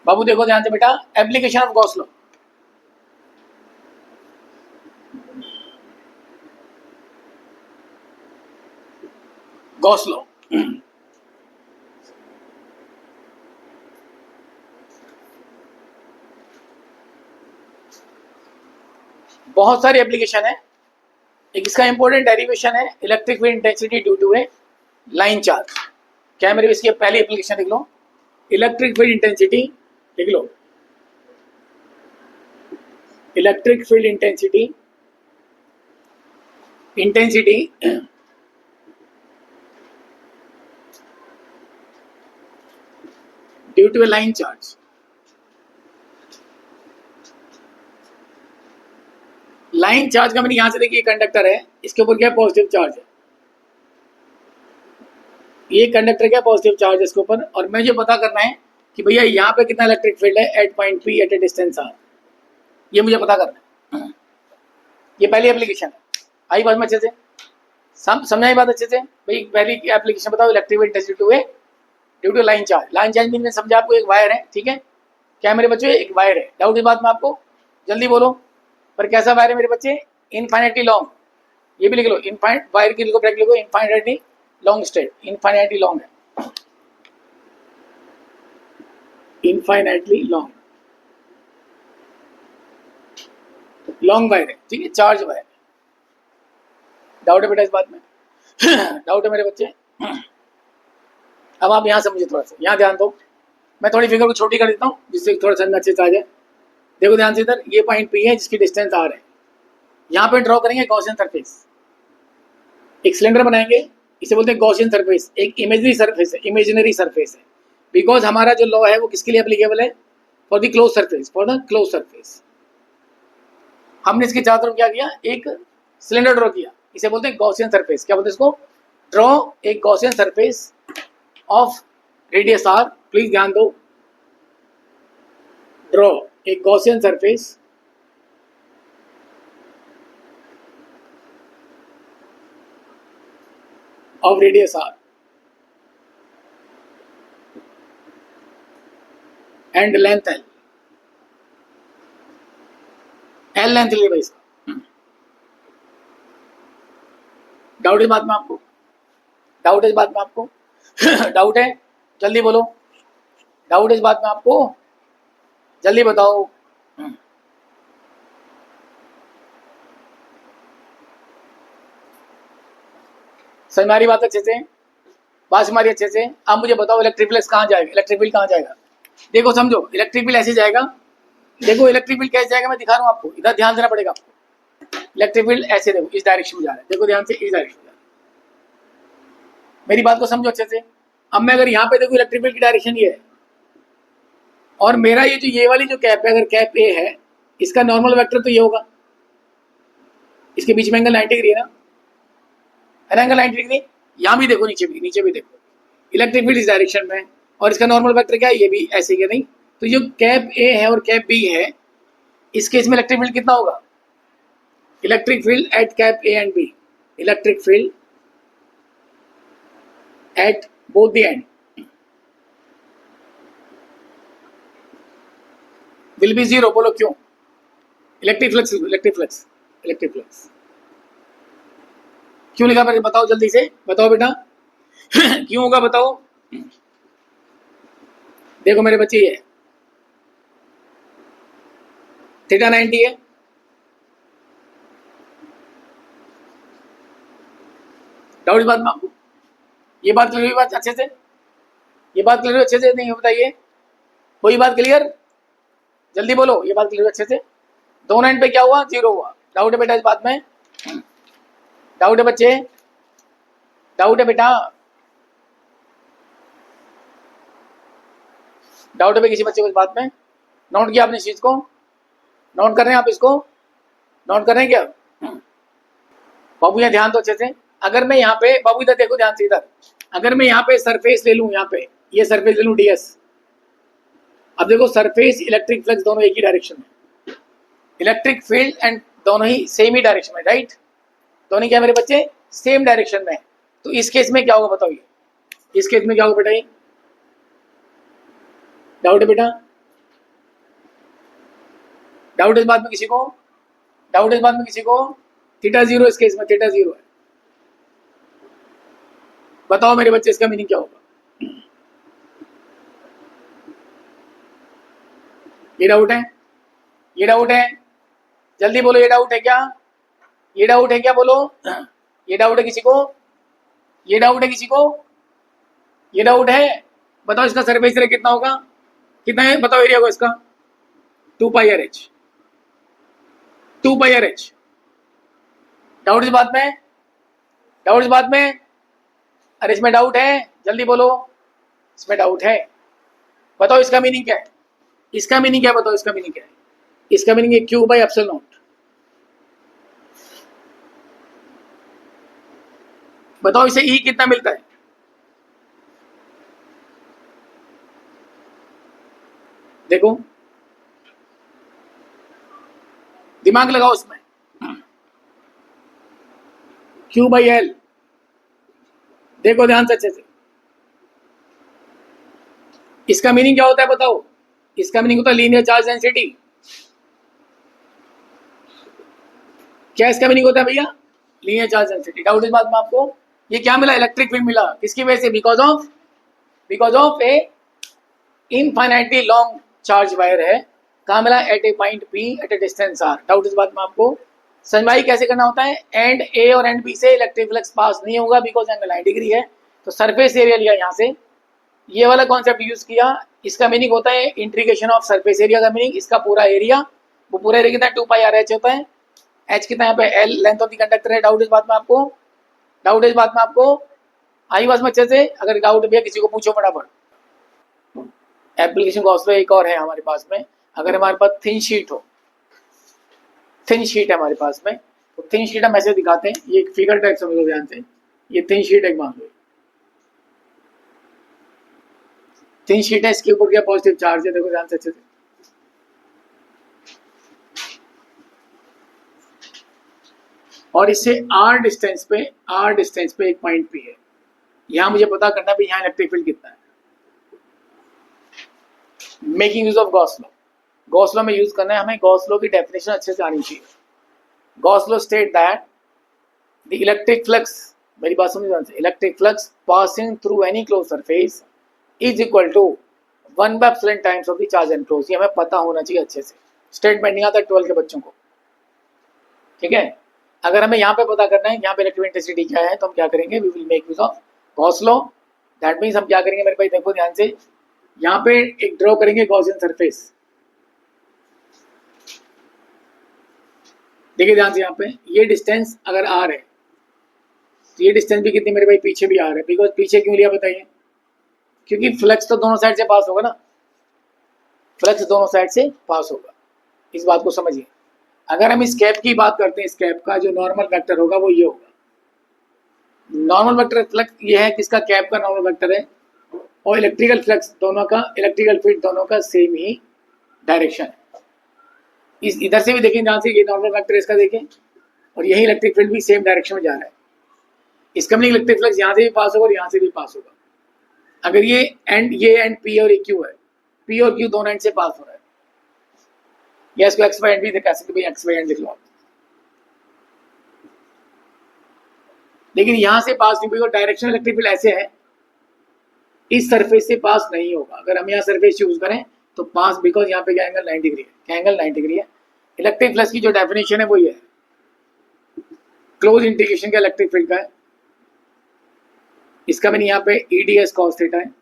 बाबू देखो ध्यान से बेटा, application of Gauss law. Gauss law बहुत सारी एप्लीकेशन है। एक इसका इंपॉर्टेंट डेरिवेशन है electric field intensity due to a line charge. क्या है मेरे, इसकी पहली एप्लीकेशन लिख लो, इलेक्ट्रिक फील्ड इंटेंसिटी लिख लो, electric field intensity due to a line charge. Line charge का मैंने यहां से देखिए कंडक्टर है, इसके ऊपर क्या पॉजिटिव चार्ज है, ये कंडक्टर क्या पॉजिटिव चार्ज है इसके ऊपर, और मुझे पता करना है कि भैया यहाँ पे कितना इलेक्ट्रिक फील्ड है at point P at a distance R, ये मुझे पता करना है। ये पहली एप्लीकेशन है। आई बात में अच्छे से समझाई बात अच्छे से भाई। पहली एप्लीकेशन बताओ, electric field intensity due to line charge. Line charge mean समझा आपको, एक वायर है, ठीक है, क्या मेरे बच्चे, एक वायर है। डाउट इस बात में आपको, जल्दी बोलो, पर कैसा वायर है मेरे बच्चे, इनफाइनाइटली लॉन्ग। ये भी लिख लो, इनफाइनाइट वायर की लिखो, ब्रैकेट लिखो, infinitely long straight, infinitely long है, इनफाइनाइटली लॉन्ग वायर है, ठीक है, चार्ज वायर। डाउट है बेटा इस बात में? डाउट है मेरे बच्चे? अब आप यहाँ समझिए, थोड़ा सा यहाँ ध्यान दो, मैं थोड़ी फिगर को छोटी कर देता हूँ जिससे थोड़ा सा अच्छे से आ जाए। देखो ध्यान से, इधर ये पॉइंट पी है जिसकी डिस्टेंस आर है, यहाँ पे ड्रॉ करेंगे गॉसियन सरफेस, एक सिलेंडर बनाएंगे, इसे बोलते हैं गॉसियन सरफेस, एक इमेजनरी सरफेस है, इमेजिनरी सरफेस है, बिकॉज हमारा जो लॉ है वो किसके लिए एप्लीकेबल है, for the close surface, for the close surface. हमने इसके चारों तरफ क्या किया, एक सिलेंडर ड्रॉ किया, इसे बोलते हैं गॉसियन सरफेस। क्या बोलते हैं इसको, ड्रॉ एक Gaussian surface of radius R, please ध्यान दो, ड्रॉ एक Gaussian surface of radius R and length L, L length ले भाई इसका। डाउट इस बात में आपको, डाउट है इस बात में आपको? डाउट है, जल्दी बोलो, डाउट है इस बात में आपको, जल्दी बताओ। समझ हमारी बात अच्छे से, बात हमारी अच्छे से। अब मुझे बताओ इलेक्ट्रिक फ्लक्स कहाँ जाएगा, इलेक्ट्रिक फील्ड कहाँ जाएगा? देखो समझो, इलेक्ट्रिक फील्ड ऐसे जाएगा, देखो इलेक्ट्रिक फील्ड कैसे जाएगा मैं दिखा रहा हूँ आपको, इधर ध्यान देना पड़ेगा आपको। इलेक्ट्रिक फील्ड ऐसे देखो, इस डायरेक्शन में जा रहा है, देखो ध्यान से, इस डायरेक्शन में जा रहा है। मेरी बात को समझो अच्छे से। अब मैं अगर यहाँ पे देखो इलेक्ट्रिक फील्ड की डायरेक्शन ये है, और मेरा ये वाली जो कैप है, अगर कैप ए है, इसका नॉर्मल वेक्टर तो ये होगा, इसके बीच में एंगल 90 डिग्री है ना, एंगल 90 डिग्री। यहाँ भी देखो, नीचे भी देखो, इलेक्ट्रिक फील्ड इस डायरेक्शन में, और इसका नॉर्मल वेक्टर क्या है, ये भी ऐसे ही, नहीं तो जो कैप ए है और कैप बी है, इस केस में इलेक्ट्रिक फील्ड कितना होगा, electric field at cap A and B, electric field at both the end will be zero. बोलो क्यों? Electric flux, electric flux, electric flux क्यों लिखा, मेरे बताओ जल्दी से, बताओ बेटा क्यों होगा बताओ। देखो मेरे बच्चे, ये थीटा 90 है, डाउट इस बात में आपको? ये बात क्लियर हुई, बात अच्छे से, ये बात क्लियर अच्छे से नहीं बताइए, कोई बात क्लियर, जल्दी बोलो, ये बात क्लियर अच्छे से। दोनों एंड पे क्या हुआ, जीरो हुआ। डाउट है बेटा इस बात में? डाउट है बच्चे, डाउट है बेटा, डाउट है भाई किसी बच्चे को इस बात में? नोट किया आपने इस चीज को, नोट कर रहे हैं आप इसको, नोट कर रहे हैं क्या बाबू? यहाँ ध्यान दो अच्छे से। अगर मैं यहाँ पे, बाबू इधर देखो ध्यान से, इधर अगर मैं यहाँ पे सरफेस ले लूँ, यहाँ पे ये सरफेस ले लूँ ds, अब देखो सरफेस इलेक्ट्रिक फ्लक्स दोनों एक ही डायरेक्शन में, इलेक्ट्रिक फील्ड एंड दोनों ही सेम ही डायरेक्शन में, राइट, दोनों क्या मेरे बच्चे, सेम डायरेक्शन में। तो इस केस में क्या होगा बताओ, ये इस केस में क्या होगा बेटा, ये डाउट है बेटा? डाउट इस बात में किसी को? डाउट इस बात में किसी को? थीटा जीरो इस केस में थीटा जीरो है। बताओ मेरे बच्चे इसका मीनिंग क्या होगा? ये डाउट है? ये डाउट है? जल्दी बोलो, ये डाउट है क्या? ये डाउट है क्या? बोलो, ये डाउट है किसी को? ये डाउट है किसी को? ये डाउट है? बताओ इसका सरफेस एरिया कितना होगा? कितना है बताओ एरिया को इसका? 2 पाई आर एच। 2 पाई आर एच। डाउट इस बात में? डाउट इस बात में? अरे इसमें डाउट है? जल्दी बोलो, इसमें डाउट है। बताओ इसका मीनिंग क्या है? इसका मीनिंग क्या है? बताओ इसका मीनिंग क्या है? इसका मीनिंग है क्यू बाई एप्सिलॉन नॉट। बताओ इसे ई कितना मिलता है? देखो, दिमाग लगाओ इसमें। क्यू बाई एल, देखो ध्यान से अच्छे से। इसका मीनिंग क्या होता है बताओ? इसका मीनिंग होता है लीनियर चार्ज डेंसिटी। क्या इसका मीनिंग होता है भैया? Linear charge density. डाउट इस बात में आपको? ये क्या मिला? इलेक्ट्रिक फील्ड मिला। किसकी वजह से? Because of a infinitely long charge wire है। कहाँ मिला? At a point P at a distance R. Doubt इस बात में आपको? समझाई कैसे करना होता है? एंड ए और एंड बी से इलेक्ट्रिक फ्लक्स पास नहीं होगा बिकॉज एंगल 90 डिग्री है। तो सरफेस एरिया लिया यहाँ से, ये वाला कॉन्सेप्ट यूज किया। इसका मीनिंग होता है इंटीग्रेशन ऑफ सरफेस एरिया का मीनिंग, इसका पूरा एरिया। वो पूरा एरिया कितना है? 2 पाई आर एच होता है। एच कितना यहाँ पे? L length of the conductor है। डाउट इस बात में आपको? डाउट इस बात में आपको? आई बात में अच्छे से? अगर डाउट भी है किसी को पूछो फटाफट। एप्लीकेशन गॉस्लो एक और है हमारे पास में। अगर हमारे पास थिन शीट हो, थिन शीट है हमारे पास में, तो थिन शीट हम ऐसे दिखाते हैं। ये एक फिगर टाइप समझ लो ध्यान से। ये थिन शीट एक मान लो, थिन शीट है, इसके ऊपर क्या पॉजिटिव चार्ज है? देखो ध्यान से अच्छे से। और इससे आर डिस्टेंस पे एक पॉइंट पी है। यहां मुझे पता करना है यहाँ इलेक्ट्रिक फील्ड कितना है। Making use of Gauss law. Gauss law में यूज करना है हमें। गॉस लॉ की डेफिनेशन अच्छे से आनी चाहिए। Gauss law state that the electric flux, मेरी बात समझ ध्यान से, electric flux passing through any close surface is equal to 1 by epsilon times of the charge enclose. ये हमें पता होना चाहिए अच्छे से। स्टेटमेंट नहीं आता 12 के बच्चों को, ठीक है? अगर हमें यहाँ पे पता करना है यहाँ पे इलेक्ट्रिक इंटेंसिटी क्या है, तो हम क्या करेंगे? We will make use of Gauss law. That means हम क्या करेंगे मेरे भाई? देखो ध्यान से, यहाँ पे एक ड्रॉ करेंगे गॉसियन सरफेस। देखिए ध्यान से, यहाँ पे ये डिस्टेंस अगर आर है, तो ये डिस्टेंस भी कितनी मेरे भाई? पीछे भी आर है। बिकॉज पीछे क्यों लिया बताइए? क्योंकि फ्लक्स तो दोनों साइड से पास होगा ना, फ्लक्स दोनों साइड से पास होगा। इस बात को समझिए। अगर हम इस कैप की बात करते हैं, इस कैप का जो नॉर्मल वेक्टर होगा वो ये होगा। नॉर्मल वेक्टर फ्लक्स ये है, किसका? कैप का नॉर्मल वेक्टर है। और इलेक्ट्रिकल फ्लक्स दोनों का, इलेक्ट्रिकल फील्ड दोनों का सेम ही डायरेक्शन है। इस इधर से भी देखें ध्यान से, ये नॉर्मल वेक्टर इसका देखें, और यही इलेक्ट्रिक फील्ड भी सेम डायरेक्शन में जा रहा है। इसका मीनिंग इलेक्ट्रिक फ्लक्स यहाँ से भी पास होगा और यहाँ से भी पास होगा। अगर ये एंड पी और क्यू है, पी और क्यू दोनों एंड से पास हो रहा है, या इसको एक्स वाई एंड भी कह सकते हैं, एक्स वाई एंड लिख लो। लेकिन यहां से पास नहीं होगा, डायरेक्शन इलेक्ट्रिक फील्ड ऐसे है, इस सरफेस से पास नहीं होगा। अगर हम यहाँ सरफेस यूज करें तो पास, बिकॉज यहाँ पे क्या एंगल 90 डिग्री है। क्या एंगल 90 डिग्री है? इलेक्ट्रिक फ्लक्स की जो डेफिनेशन है वो ये है, क्लोज इंटीग्रेशन का इलेक्ट्रिक फील्ड का है। इसका मैंने यहाँ पे ईडीएस कॉस थीटा है।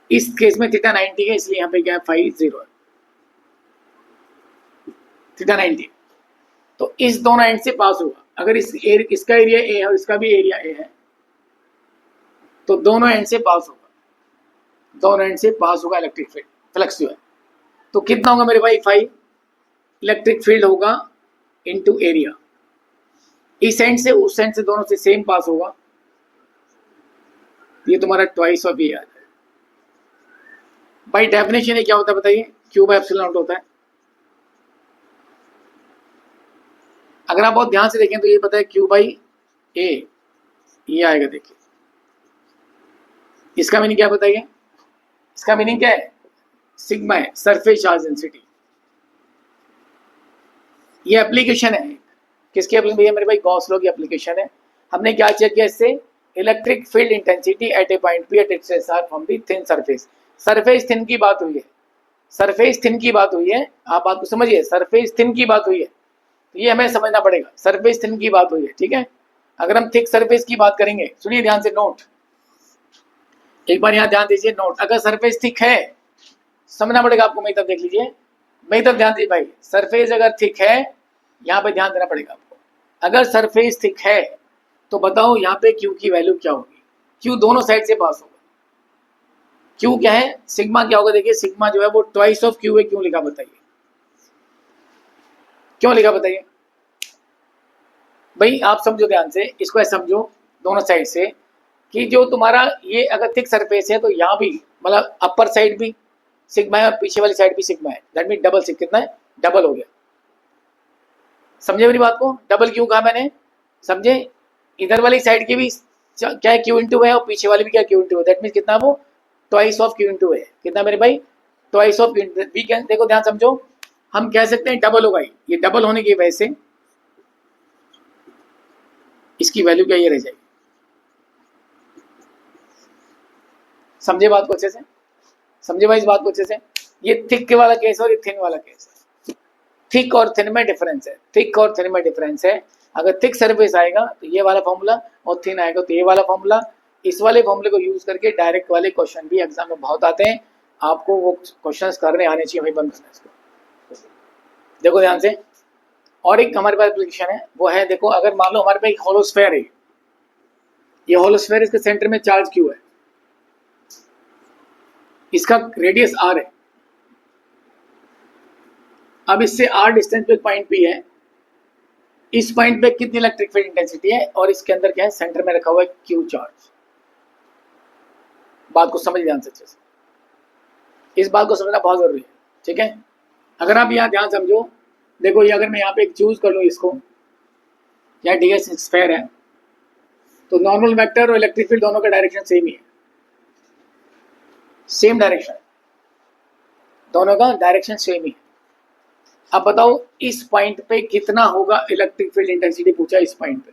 इस केस में थीटा 90 है, इसलिए यहाँ पे क्या है? फाई 0 है, थीटा 90। तो इस दोनों एंड से पास होगा। अगर इसका एरिया ए है और इसका भी एरिया ए है, तो दोनों एंड से पास होगा, दोनों एंड से पास होगा इलेक्ट्रिक फील्ड, फ्लक्स जो है। तो कितना होगा मेरे भाई? फाई इलेक्ट्रिक फील्ड होगा इनटू एरिया। इस एंड से उस एंड से दोनों से सेम पास होगा, ये तुम्हारा ट्वाइस ऑफ ये आ जाए। बाई डेफिनेशन ये क्या होता है बताइए? क्यू बाय एप्सिलॉन नॉट होता है। अगर आप बहुत ध्यान से देखें तो ये पता है क्यू बाई ए, ये आएगा। देखिए इसका मीनिंग क्या बताइए? इसका मीनिंग क्या है? सिग्मा है, सरफेस चार्ज डेंसिटी। ये एप्लीकेशन है, किसकी एप्लीकेशन भैया मेरे भाई, गॉस लॉ की एप्लीकेशन है। हमने क्या चेक किया इससे, electric field intensity at a point P at its R from the thin surface. Surface thin की बात हुई है, सरफेस थिन की बात हुई है, आप बात को समझिए, सरफेस थिन की बात हुई है, तो ये हमें समझना पड़ेगा, सरफेस थिन की बात हुई है, ठीक है। अगर हम थिक सरफेस की बात करेंगे, सुनिए ध्यान से, नोट एक बार यहाँ ध्यान दीजिए, नोट, अगर सरफेस थिक है, समझना पड़ेगा आपको, मेरी तरफ देख लीजिए, मेरी तरफ ध्यान दीजिए भाई, सरफेस अगर थिक है, यहाँ पे ध्यान देना पड़ेगा आपको, अगर सरफेस थिक है तो बताओ यहाँ पे क्यू की वैल्यू क्या होगी, क्यू दोनों साइड से पास होगा, क्यू क्या है, सिग्मा क्या होगा, देखिए सिग्मा जो है वो ट्वाइस ऑफ क्यू है, क्यों लिखा बताइए, क्यों लिखा बताइए भाई, आप समझो ध्यान से, इसको ऐसे समझो दोनों साइड से, कि जो तुम्हारा ये अगर थिक सरफेस है तो यहाँ भी मतलब अपर साइड भी सिग्मा है और पीछे वाली साइड भी सिग्मा है, दैट मीन डबल सिग, कितना है, डबल हो गया, समझे मेरी बात को, डबल क्यों कहा मैंने, समझे, इधर वाली साइड की भी क्या है, क्यू इंटू है, और पीछे वाली भी क्या क्यू इंटू है, दैट मीन कितना, वो ट्वाइस ऑफ क्यू इंटू है, कितना मेरे भाई, ट्वाइस ऑफ क्यू इंटू, देखो ध्यान समझो, हम कह सकते हैं डबल होगा, ये डबल होने की वजह से इसकी वैल्यू क्या ये रह जाएगी, समझे बात को अच्छे से, समझे भाई इस बात को अच्छे से, ये थिक वाला केस और ये थिन वाला केस है, थिक और थिन में डिफरेंस है, थिक और थिन में डिफरेंस है, अगर थिक सरफेस आएगा तो ये वाला फॉर्मूला, और थिन आएगा तो ये वाला फॉर्मूला, इस वाले फॉर्मूले को यूज करके डायरेक्ट वाले क्वेश्चन भी एग्जाम में बहुत आते हैं, आपको वो क्वेश्चंस करने आने चाहिए भाई, बंद करना इसको, देखो ध्यान से। और एक हमारे पास एप्लीकेशन है, वो है, देखो अगर मान लो हमारे पास एक होलोस्फेयर है, ये होलोस्फेयर, इसके सेंटर में चार्ज क्यू है, इसका रेडियस आर है, अब इससे आर डिस्टेंस पे पॉइंट पी है, इस पॉइंट पे कितनी इलेक्ट्रिक फील्ड इंटेंसिटी है, और इसके अंदर क्या है, सेंटर में रखा हुआ है क्यू चार्ज, बात को समझ ध्यान से अच्छे से, इस बात को समझना बहुत जरूरी है, ठीक है। अगर आप यहाँ ध्यान समझो, देखो ये अगर मैं यहाँ पे एक चूज कर लूँ इसको, या डीएस स्फेयर है, तो नॉर्मल वेक्टर और इलेक्ट्रिक फील्ड दोनों का डायरेक्शन सेम ही है, सेम डायरेक्शन, दोनों का डायरेक्शन सेम ही है। अब बताओ इस पॉइंट पे कितना होगा इलेक्ट्रिक फील्ड इंटेंसिटी, पूछा इस पॉइंट पे,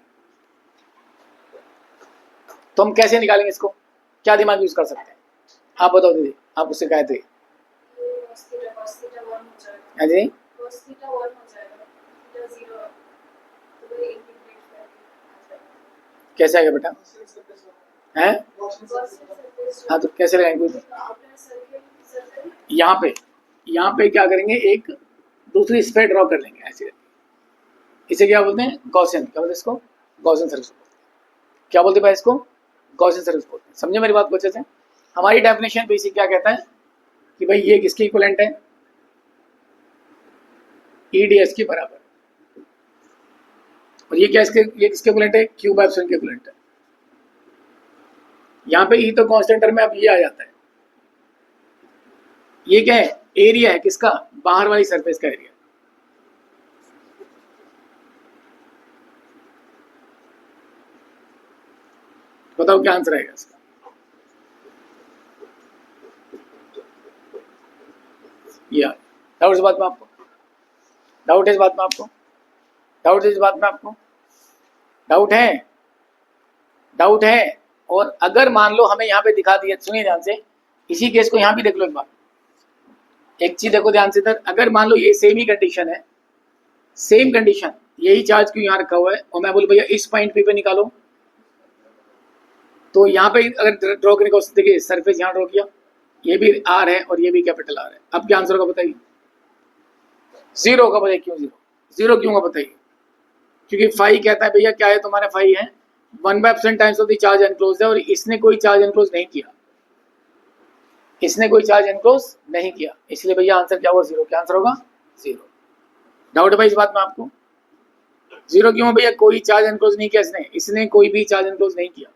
तो हम कैसे निकालेंगे इसको, क्या दिमाग यूज कर सकते हैं, आप बताओ दीदी, आप उससे कहे थे, हाँ जी, कैसे आएगा बेटा, हैं, हाँ तो कैसे लगाएंगे, यहाँ पे क्या करेंगे, एक दूसरी स्फीयर ड्रॉ कर लेंगे ऐसे, इसे क्या बोलते हैं, गॉसियन, क्या बोलते हैं इसको, गॉसियन सर्कल, क्या बोलते हैं भाई इसको, गॉसियन सर्कल बोलते हैं, समझे मेरी बात को अच्छे से। हमारी डेफिनेशन बेसिक क्या कहता है कि भाई ये किसके इक्विवेलेंट है, ईडीएस के बराबर, और ये क्या इसके, ये किसके इक्विवेलेंट है, क्यू बाय एप्सिलॉन के इक्विवेलेंट है, यहाँ पे ई तो कांस्टेंट टर्म में अब ये आ जाता है, ये क्या है, एरिया है किसका, बाहर वाली सरफेस का एरिया, बताओ क्या आंसर आएगा इसका, या डाउट इस बात में आपको, डाउट है इस बात में आपको, डाउट है इस बात में आपको, डाउट है, डाउट है। और अगर मान लो हमें यहाँ पे दिखा दिया, सुनिए ध्यान से, इसी केस को यहाँ भी देख लो एक बार, एक चीज देखो ध्यान से इधर, अगर मान लो ये सेम ही कंडीशन है, सेम कंडीशन, यही चार्ज क्यों यहाँ रखा हुआ है, और मैं बोलूँ भैया इस पॉइंट पे निकालो, तो यहाँ पे अगर ड्रॉ करने को, देखिए सरफेस यहाँ ड्रॉ किया, ये भी आर है और ये भी कैपिटल आर है, अब क्या आंसर होगा बताइए, जीरो होगा, बताइए क्यों जीरो, जीरो क्यों होगा बताइए, क्योंकि फाई कहता है भैया क्या है तुम्हारा, फाई है 1/% times of the charge enclose है, और इसने कोई चार्ज एनक्लोज नहीं किया, इसने कोई चार्ज एनक्लोज नहीं किया, इसलिए भैया आंसर क्या होगा, जीरो, क्या आंसर होगा, जीरो। डाउट है भाई इस बात में आपको, जीरो क्यों भैया, कोई चार्ज एनक्लोज नहीं किया इसने, इसने कोई भी चार्ज एनक्लोज नहीं किया।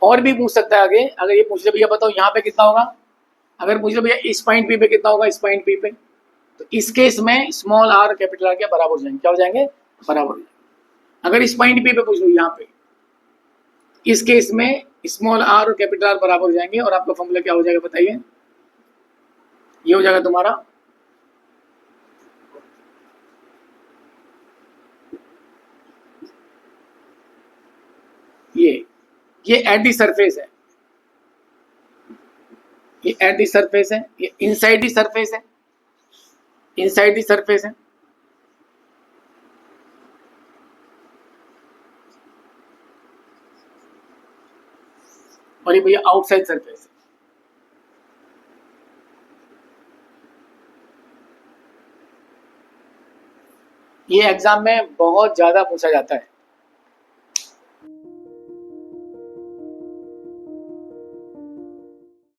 और भी पूछ सकता है आगे, अगर ये पूछ ले भैया बताओ यहाँ पे कितना होगा, अगर पूछ ले भैया इस पॉइंट पी पे कितना होगा, इस पॉइंट पी पे, तो इस केस में स्मॉल आर कैपिटल आर क्या बराबर हो जाएंगे, क्या हो जाएंगे, बराबर हो जाएंगे। अगर इस पॉइंट पी पे पूछ लो यहाँ पे, इस केस में स्मॉल आर और कैपिटल आर बराबर हो जाएंगे, और आपका फॉर्मूला क्या हो जाएगा बताइए, ये हो जाएगा तुम्हारा ये एट दी सरफेस है, ये एट दी सरफेस है, ये इनसाइड दी सरफेस है, इनसाइड दी सरफेस है। और ये भैया आउटसाइड सरफेस है। ये एग्जाम में बहुत ज्यादा पूछा जाता है।